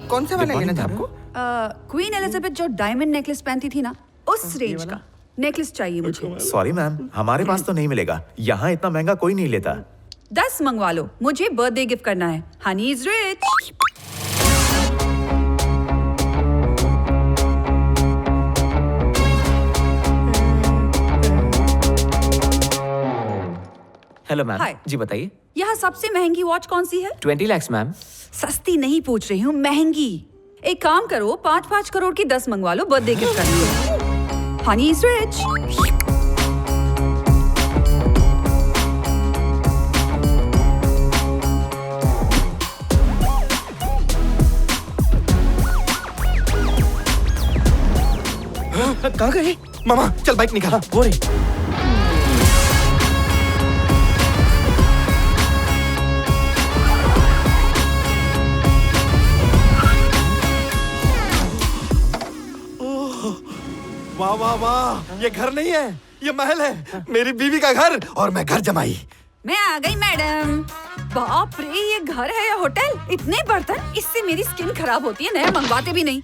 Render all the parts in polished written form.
कौन सा वाला लेना था आपको? क्वीन एलिजाबेथ जो डायमंड नेकलेस पहनती थी ना, उस रेंज का नेकलेस चाहिए मुझे। सॉरी मैम, हमारे पास तो नहीं मिलेगा। यहाँ इतना महंगा कोई नहीं लेता। 10 मंगवा लो, मुझे बर्थडे गिफ्ट करना है। Honey is rich. Hello ma'am. Hi. जी बताइए। यहाँ सबसे महंगी वॉच कौन सी है? 20 lakhs मैम। सस्ती नहीं पूछ रही हूँ, महंगी। एक काम करो, 5-5 करोड़ की 10 मंगवा लो, बर्थडे गिफ्ट करनी है। Honey is rich. कहाँ गए? मामा चल बाइक निकाल। वो रे। वाह वाह वाह, ये घर नहीं है, ये महल है। मेरी बीवी का घर और मैं घर जमाई। मैं आ गई मैडम। बाप रे, ये घर है या होटल? इतने बर्तन, इससे मेरी स्किन खराब होती है, नया मंगवाते भी नहीं।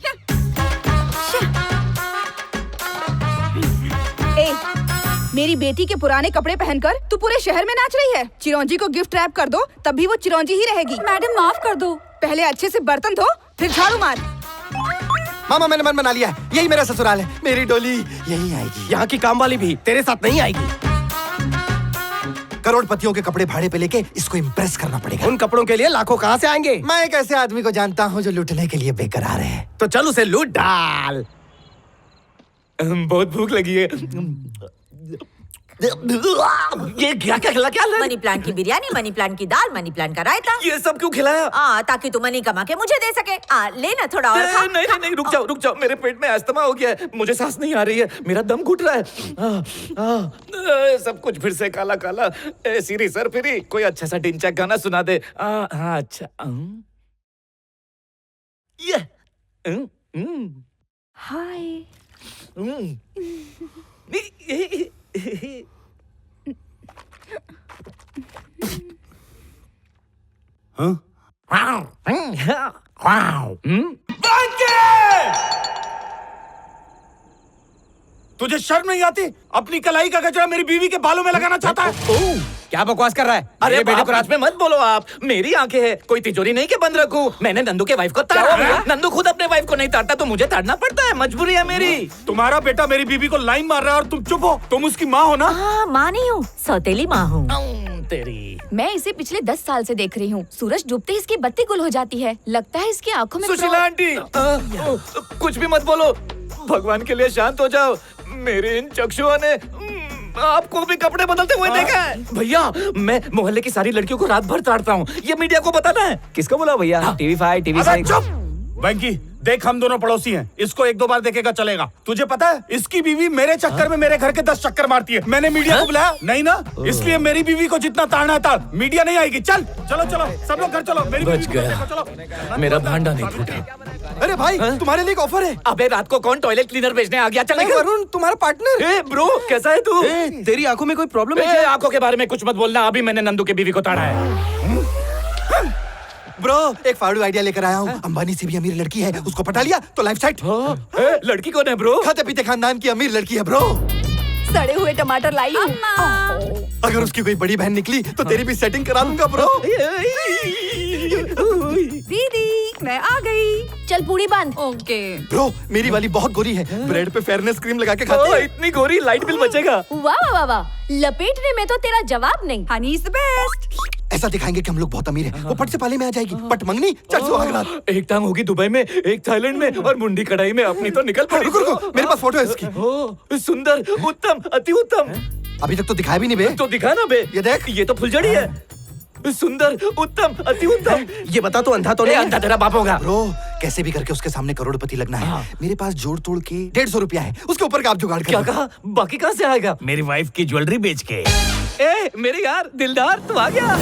ए, मेरी बेटी के पुराने कपड़े पहनकर तू पूरे शहर में नाच रही है। चिरौंजी को गिफ्ट रैप कर दो, तब भी वो चिरौंजी ही रहेगी। मैडम माफ कर दो। पहले अच्छे से बर्तन धो, फिर झाड़ू मार। मामा मैंने मन बना लिया है, यही मेरा ससुराल है। मेरी डोली यही आएगी। यहाँ की काम वाली भी तेरे साथ नहीं आएगी। करोड़पतियों के कपड़े भाड़े पे लेके इसको इम्प्रेस करना पड़ेगा। उन कपड़ों के लिए लाखों कहाँ से आएंगे? मैं एक ऐसे आदमी को जानता हूँ जो लूटने के लिए बेकरार है। तो चल उसे लूट डाल। बहुत भूख लगी है। ये क्या क्या खिला क्या? मनी प्लांट की बिरयानी, मनी प्लांट की दाल, मनी प्लांट का रायता। ये सब क्यों खिलाया? ताकि तू मनी कमा के मुझे दे सके। लेना थोड़ा और खा। नहीं नहीं नहीं, रुक जाओ। मेरे पेट में अस्थमा हो गया है, मुझे सांस नहीं आ रही है, मेरा दम घुट रहा है। सब कुछ फिर से काला काला। सीरी सर फिरी, कोई अच्छा सा डिंचक गाना सुना दे। हाँ अच्छा। ये हाय। तुझे शर्म नहीं आती? अपनी कलाई का कचरा मेरी बीवी के बालों में लगाना चाहता है? क्या बकवास कर रहा है? अरे बेटे बेटे, रात में मत बोलो आप। मेरी आंखें हैं, कोई तिजोरी नहीं के बंद रखूं। मैंने नंदू के वाइफ को ताड़ा। नंदू खुद अपने वाइफ को नहीं ताड़ता तो मुझे ताड़ना पड़ता है, मजबूरी है मेरी। तुम्हारा बेटा मेरी बीवी को लाइन मार रहा है और तुम चुप हो। तुम उसकी माँ हो ना? माँ नहीं हूँ, सौतेली माँ हूँ। तेरी। मैं इसे पिछले 10 साल से देख रही हूँ। सूरज डूबते ही इसकी बत्ती गुल हो जाती है। लगता है इसकी आंखों में सुशीला आंटी, कुछ भी मत बोलो, भगवान के लिए शांत हो जाओ। मेरे इन चक्षुओं ने आपको भी कपड़े बदलते हुए देखा है। भैया, मैं मोहल्ले की सारी लड़कियों को रात भर ताड़ता हूँ, ये मीडिया को बताना है। किसको बोला भैया? TV5, अबे TV6। चुप! वेंकी, देख हम दोनों पड़ोसी हैं, इसको 1-2 बार देखेगा चलेगा। तुझे पता है इसकी बीवी मेरे चक्कर में मेरे घर के 10 चक्कर मारती है। मैंने मीडिया को बुलाया नहीं ना, इसलिए मेरी बीवी को जितना ताड़ना है ताड़। मीडिया नहीं आएगी। चल चलो सब लोग घर चलो। मेरी बच बीवी को गया। देखो, चलो। मेरा भांडा नहीं फूटा। अरे भाई, तुम्हारे लिए एक ऑफर है। अबे रात को कौन टॉयलेट क्लीनर बेचने आ गया? चल मैं निकल। वरुण, तुम्हारा पार्टनर। ए ब्रो, कैसा है तू? तेरी आंखों में कोई प्रॉब्लम है? आंखों के बारे में कुछ मत बोलना। अभी मैंने नंदू के बीवी को ताड़ा है। ब्रो, एक फाड़ू आइडिया लेकर आया हूँ। अंबानी से भी अमीर लड़की है, उसको पटा लिया तो लाइफ सेट। लड़की कौन है ब्रो? खाते पीते खानदान की अमीर लड़की है ब्रो। सड़े हुए टमाटर लाई हूँ। अगर उसकी कोई बड़ी बहन निकली तो तेरी भी सेटिंग करा दूंगा ब्रो। दीदी, मैं आ गई। चल पूरी बांध। ओके। ब्रो, मेरी वाली बहुत गोरी है, ब्रेड पे फेयरनेस क्रीम लगा के खाती है। इतनी गोरी, लाइट बिल बचेगा। वाह वाह वाह, लपेटने में तो तेरा जवाब नहीं। Honey is the best. ऐसा दिखाएंगे कि हम लोग बहुत अमीर हैं। वो पट से पाले में आ जाएगी। पट मंगनी, चट सुहागरात। एक टांग होगी दुबई में, एक थाईलैंड में और मुंडी कढ़ाई में। अपनी तो निकल पड़ी। रुको, मेरे पास फोटो है इसकी। सुंदर, उत्तम, अति उत्तम। अभी तक तो दिखाया भी नहीं बे। तो दिखा ना बे। ये देख, ये तो फुलझड़ी है। सुंदर, उत्तम, अति उत्तम। ये बता तो अंधा तो नहीं? अंधा तेरा बाप होगा। ब्रो, कैसे भी करके उसके सामने करोड़पति लगना है। मेरे पास जोड़ तोड़ के 150 रुपया है, उसके ऊपर का आप जुगाड़ कर। क्या कहा? बाकी कहाँ से आएगा? मेरी वाइफ की ज्वेलरी बेच के। ए मेरे यार दिलदार, तू आ गया।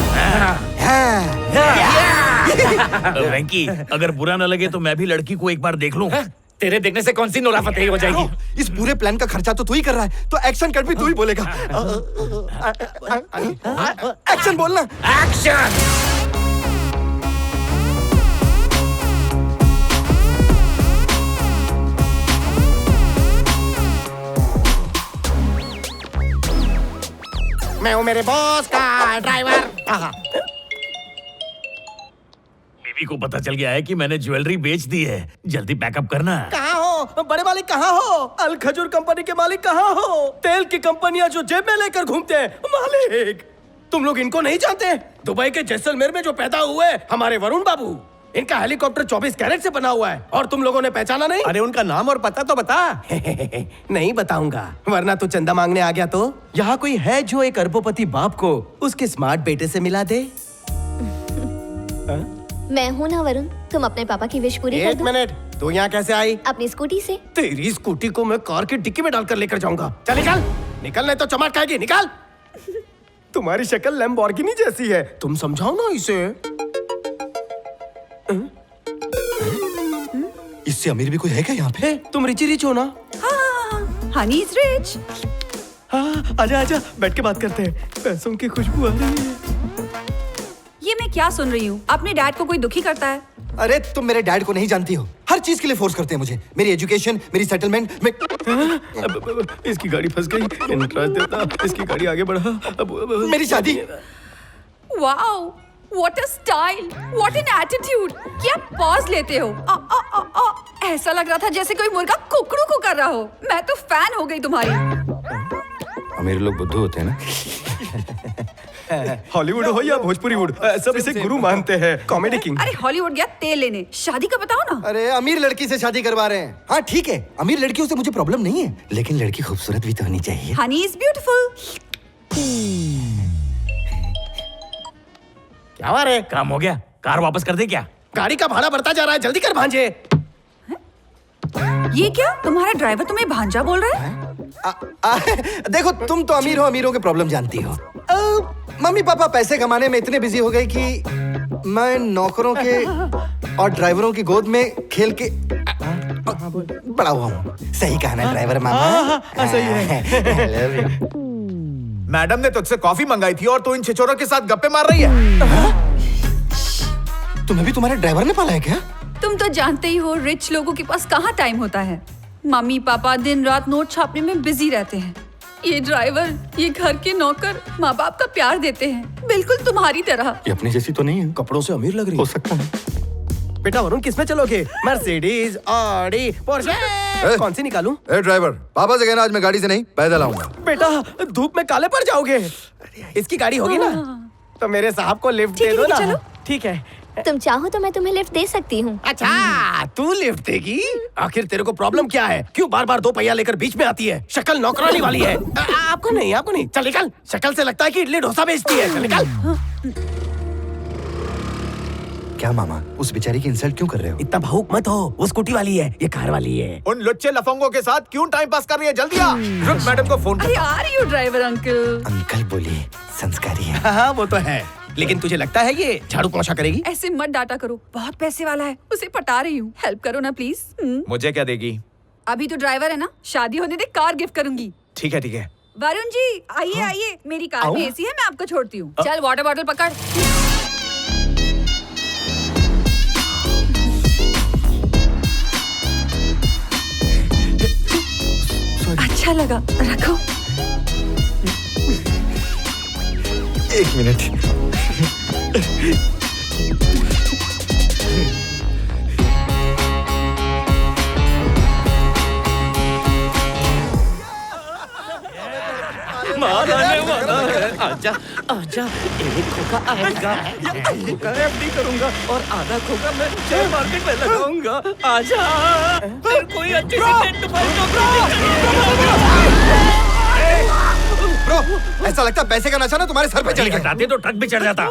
वेंकी, अगर बुरा न लगे तो मैं भी लड़की को एक बार देख लूं। तेरे देखने से कौन सी नोरा फतेही हो जाएगी? इस पूरे प्लान का खर्चा तो तू ही कर रहा है, तो एक्शन कट भी तू ही बोलेगा। एक्शन बोलना। एक्शन। मैं हूँ मेरे बॉस का ड्राइवर। बीवी को पता चल गया है कि मैंने ज्वेलरी बेच दी है। जल्दी पैकअप करना। कहाँ हो बड़े मालिक, कहाँ हो? अल खजूर कंपनी के मालिक कहाँ हो? तेल की कंपनियां जो जेब में लेकर घूमते हैं मालिक, तुम लोग इनको नहीं जानते? दुबई के जैसलमेर में जो पैदा हुए हमारे वरुण बाबू, इनका हेलीकॉप्टर 24 कैरेट से बना हुआ है और तुम लोगों ने पहचाना नहीं? अरे उनका नाम और पता तो बता। नहीं बताऊंगा, वरना तू चंदा मांगने आ गया तो। यहाँ कोई है जो एक अरबोपति बाप को उसके स्मार्ट बेटे से मिला दे? मैं हूँ ना वरुण, तुम अपने पापा की विश पूरी कर एक दो। मिनट, तू यहाँ कैसे आई? अपनी स्कूटी से। तेरी स्कूटी को मैं कार की डिक्की में डालकर लेकर जाऊंगा। चल निकल, निकल नहीं तो चमाट खाएगी। निकल। तुम्हारी शक्ल लैम्बोर्गिनी जैसी है, तुम समझाओ ना इसे। इससे अमीर भी कोई है क्या यहाँ पे? तुम रिची रिच हो ना? Honey is rich. हाँ, आजा आजा, बैठ के बात करते हैं। पैसों की खुशबू आ रही है। ये मैं क्या सुन रही हूँ? अपने डैड को कोई दुखी करता है? अरे तुम मेरे डैड को नहीं जानती हो, हर चीज के लिए फोर्स करते हैं मुझे। मेरी एजुकेशन, मेरी सेटलमेंट इसकी गाड़ी फंस गई, इंटरेस्ट देता, इसकी गाड़ी आगे बढ़ा। मेरी शादी। Wow, what a style, what an attitude. क्या पॉज लेते हो? ऐसा लग रहा था जैसे कोई मुर्गा कुकड़ू को कर रहा हो। मैं तो फैन हो गई तुम्हारी। अमीर लोग बुद्धू होते हैं ना। हॉलीवुड हो या भोजपुरी वुड, सब इसे गुरु मानते हैं, कॉमेडी किंग। अरे हॉलीवुड गया तेल लेने, शादी का बताओ ना। अरे अमीर लड़की से शादी करवा रहे हैं। हाँ ठीक है, अमीर लड़कियों से मुझे प्रॉब्लम नहीं है, लेकिन लड़की खूबसूरत भी तो होनी चाहिए। Honey is beautiful. क्या हुआ रे? काम हो गया, कार वापस कर दे क्या? गाड़ी का भाड़ा बढ़ता जा रहा है, जल्दी कर भांजे। ये क्या, तुम्हारा ड्राइवर तुम्हें भांजा बोल रहा है? देखो तुम तो अमीर हो, अमीरों के प्रॉब्लम जानती हो। मम्मी पापा पैसे कमाने में इतने बिजी हो गए कि मैं नौकरों के और ड्राइवरों की गोद में खेल के बड़ा हुआ हूँ। सही कहा ना ड्राइवर मामा? सही है। मैडम ने तुझसे कॉफी मंगाई थी और तू इन छिछोरों के साथ गप्पे मार रही है। तुम्हें भी तुम्हारे ड्राइवर ने पाला है क्या? तुम तो जानते ही हो रिच लोगों के पास कहाँ टाइम होता है। मम्मी पापा दिन रात नोट छापने में बिजी रहते हैं। ये ड्राइवर, ये घर के नौकर माँ बाप का प्यार देते हैं, बिल्कुल तुम्हारी तरह। ये अपनी जैसी तो नहीं है, कपड़ों से अमीर लग रही हो सकता है। बेटा वरुण, किसमें चलोगे? मर्सिडीज, ऑडी, पोर्शे, कौन सी निकालूं? ए ड्राइवर, पापा से कहना आज मैं गाड़ी से नहीं पैदल आऊंगा। बेटा धूप में काले पड़ जाओगे। इसकी गाड़ी होगी ना? तो मेरे साहब को लिफ्ट दे दो ना। ठीक है। तुम चाहो तो मैं तुम्हें लिफ्ट दे सकती हूँ। अच्छा, तू लिफ्ट देगी? आखिर तेरे को प्रॉब्लम क्या है? क्यों बार बार दो पहिया लेकर बीच में आती है? शक्ल नौकरानी वाली है। आपको नहीं, आपको नहीं। चल निकल, शक्ल से लगता है कि इडली डोसा बेचती है। चल निकल। क्या मामा, उस बेचारी की इंसल्ट क्यों कर रहे हो? इतना भावुक मत हो, वो स्कूटी वाली है, ये कार वाली है। उन लुच्चे लफंगों के साथ क्यों टाइम पास कर रही है? जल्दी आ। रुक, मैडम को फोन अरे कर। आ रही हो ड्राइवर अंकल। अंकल बोलिए, संस्कारी है। हाँ वो तो है, लेकिन तुझे लगता है ये झाड़ू पोछा करेगी? ऐसे मत डांटा करो, बहुत पैसे वाला है, उसे पटा रही हूँ। हेल्प करो ना प्लीज। मुझे क्या देगी? अभी तो ड्राइवर है ना, शादी होने दे कार गिफ्ट करूंगी। ठीक है ठीक है। वरुण जी आइए आइए, मेरी कार में एसी है, मैं आपको छोड़ती हूँ। चल वाटर बॉटल पकड़। अच्छा लगा, रखो। एक मिनट। आजा आजा, एक खोखा आएगा, आधा खोखा एफडी करूंगा और आधा खोखा मैं शेयर मार्केट में लगाऊंगा। आजा, फिर कोई अच्छी सी टेंट ब्रो, ऐसा लगता है पैसे का नशा ना तुम्हारे सर पे चढ़ गया। हटाते तो ट्रक भी चढ़ जाता।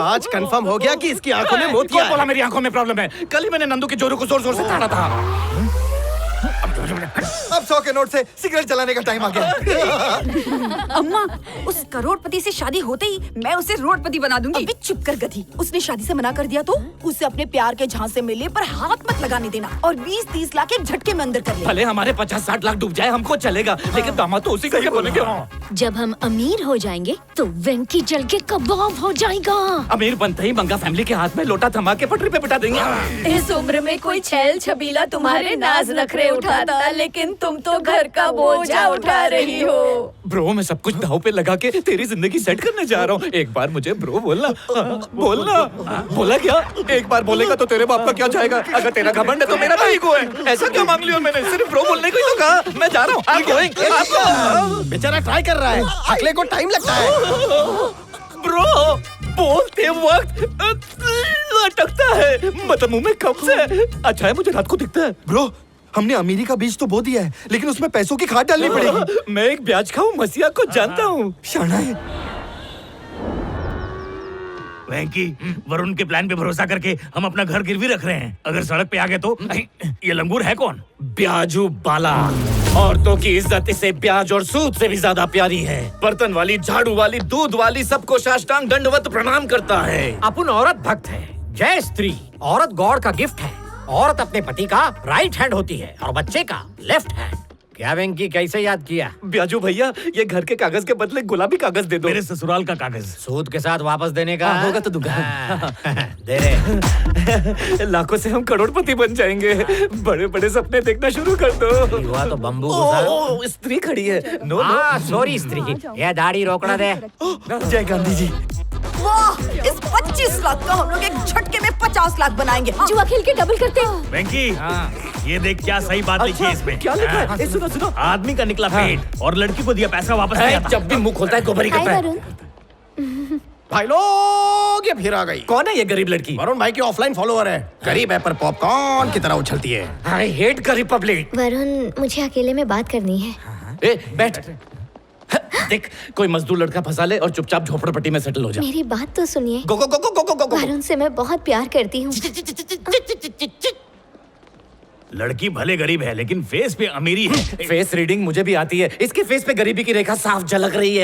आज कंफर्म हो गया कि इसकी आंखों में मोतिया कौन बोला मेरी आंखों में प्रॉब्लम है? कल ही मैंने नंदू के जोरों को जोर जोर से ताड़ा था। अब 100 के नोट से सिगरेट जलाने का टाइम आ गया। अम्मा, उस करोड़पति से शादी होते ही मैं उसे रोडपति बना दूंगी। अबे चुप कर गधी, उसने शादी से मना कर दिया तो उसे अपने प्यार के झांसे में ले पर हाथ मत लगाने देना और 20-30 लाख एक झटके में अंदर कर ले। भले हमारे 50-60 लाख डूब जाए हमको चलेगा, लेकिन दामाद तो उसी का बोलेंगे। जब हम अमीर हो जाएंगे तो वेंकी जल के कबाब हो जाएगा। अमीर बनते ही मंगा फैमिली के हाथ में लोटा थमा के पटरी पे बिठा देंगे। इस उम्र में कोई छैल छबीला तुम्हारे नाज नखरे उठाता, लेकिन तुम तो घर का बोझा उठा रही हो। ब्रो मैं सब कुछ दांव पे लगा के तेरी जिंदगी सेट करने जा रहा हूँ। एक बार मुझे ब्रो बोलना। बोलना। बोला क्या? एक बार बोलेगा तो तेरे बाप का क्या जाएगा? अगर तेरा घमंड है तो मेरा भाई को है। ऐसा क्या मांग लिया मैंने? सिर्फ ब्रो बोलने को ही तो कहा। मैं जा रहा हूँ। बेचारा ट्राई कर रहा है, अगले को टाइम लगता है। ब्रो बोलते वक्त अटकता है, मतलब मुंह में कब से। अच्छा है मुझे रात को दिखता है। ब्रो हमने अमीरी का बीज तो बो दिया है, लेकिन उसमें पैसों की खाद डालनी पड़ेगी। मैं एक ब्याज खाऊं मसीहा को जानता हूँ। शाना है। वेंकी, वरुण के प्लान पे भरोसा करके हम अपना घर गिरवी रख रहे हैं। अगर सड़क पे आ गए तो ये लंगूर है कौन? ब्याजू बाला। औरतों की इज्जत इसे ब्याज और सूद से भी ज्यादा प्यारी है। बर्तन वाली, झाड़ू वाली, दूध वाली सबको साष्टांग दंडवत प्रणाम करता है। अपन औरत भक्त है, जय स्त्री। औरत गॉड का गिफ्ट है। औरत अपने पति का राइट हैंड होती है और बच्चे का लेफ्ट हैंड। क्या वेंकी, कैसे याद किया? ब्याजू भैया ये घर के कागज के बदले गुलाबी कागज दे दो। मेरे ससुराल का कागज सूद के साथ वापस देने का होगा तो दूंगा। दे रहे। लाखों से हम करोड़पति बन जाएंगे। बड़े बड़े सपने देखना शुरू कर दो। युवा तो बम्बू ओ, स्त्री खड़ी है। नो नो सॉरी स्त्री, यह दाढ़ी रोकड़ा दे। जय गांधी जी। वाह, इस 25 लाख का हम लोग एक झटके में 50 लाख बनाएंगे। जुआ खेल के डबल करते हैं। वेंकी, ये देख क्या सही बात लिखी है इसमें। क्या लिखा है? ए, सुनो सुनो। आदमी का निकला पेट और लड़की को दिया पैसा वापस नहीं आता। जब भी मुंह खोलता है गोबरी हाय करता है। वरुण। भाई लोग, ये फिर आ गई। कौन है ये गरीब लड़की? वरुण भाई की ऑफलाइन फॉलोअर है। गरीब है पर पॉपकॉर्न की तरह उछलती है। आई हेट गरीब पब्लिक। वरुण, मुझे अकेले में बात करनी है। ए बैठ। देख कोई मजदूर लड़का फंसा ले और चुपचाप झोपड़पट्टी में सेटल हो जा। मेरी बात तो सुनिए। गो गो गो गो गो गो गो। वरुण से मैं बहुत प्यार करती हूँ। लड़की भले गरीब है लेकिन फेस पे अमीरी है। फेस रीडिंग मुझे भी आती है। इसके फेस पे गरीबी की रेखा साफ झलक रही है।